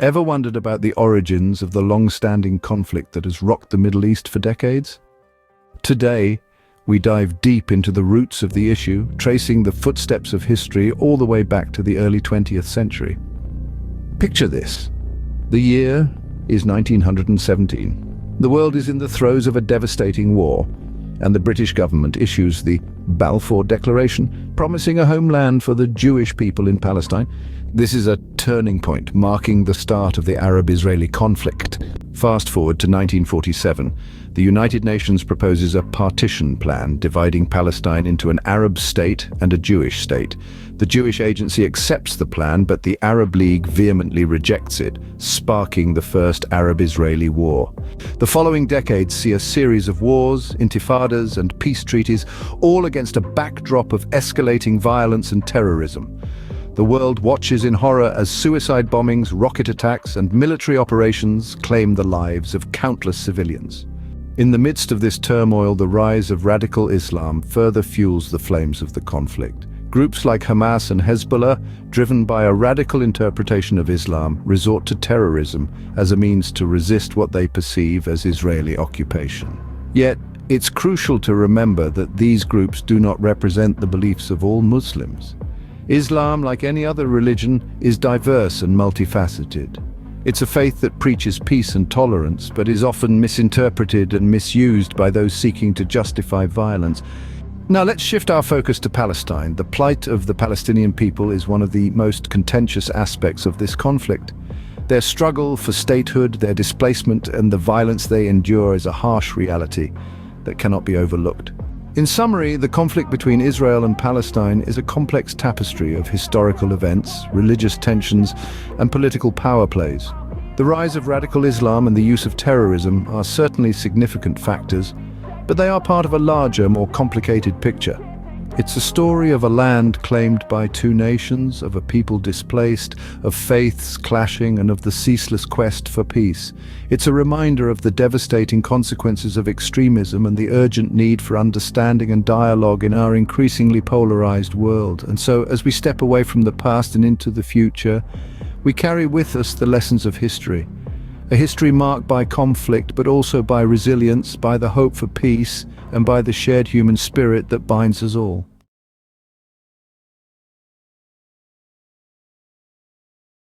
Ever wondered about the origins of the long-standing conflict that has rocked the Middle East for decades? Today, we dive deep into the roots of the issue, tracing the footsteps of history all the way back to the early 20th century. Picture this. The year is 1917. The world is in the throes of a devastating war, and the British government issues the Balfour Declaration, promising a homeland for the Jewish people in Palestine. This is a turning point, marking the start of the Arab-Israeli conflict. Fast forward to 1947. The United Nations proposes a partition plan dividing Palestine into an Arab state and a Jewish state. The Jewish agency accepts the plan, but the Arab League vehemently rejects it, sparking the first Arab-Israeli war. The following decades see a series of wars, intifadas, and peace treaties, all against a backdrop of escalating violence and terrorism. The world watches in horror as suicide bombings, rocket attacks, and military operations claim the lives of countless civilians. In the midst of this turmoil, the rise of radical Islam further fuels the flames of the conflict. Groups like Hamas and Hezbollah, driven by a radical interpretation of Islam, resort to terrorism as a means to resist what they perceive as Israeli occupation. Yet, it's crucial to remember that these groups do not represent the beliefs of all Muslims. Islam, like any other religion, is diverse and multifaceted. It's a faith that preaches peace and tolerance, but is often misinterpreted and misused by those seeking to justify violence. Now let's shift our focus to Palestine. The plight of the Palestinian people is one of the most contentious aspects of this conflict. Their struggle for statehood, their displacement, and the violence they endure is a harsh reality that cannot be overlooked. In summary, the conflict between Israel and Palestine is a complex tapestry of historical events, religious tensions, and political power plays. The rise of radical Islam and the use of terrorism are certainly significant factors, but they are part of a larger, more complicated picture. It's a story of a land claimed by two nations, of a people displaced, of faiths clashing, and of the ceaseless quest for peace. It's a reminder of the devastating consequences of extremism and the urgent need for understanding and dialogue in our increasingly polarized world. And so, as we step away from the past and into the future, we carry with us the lessons of history. A history marked by conflict, but also by resilience, by the hope for peace, and by the shared human spirit that binds us all.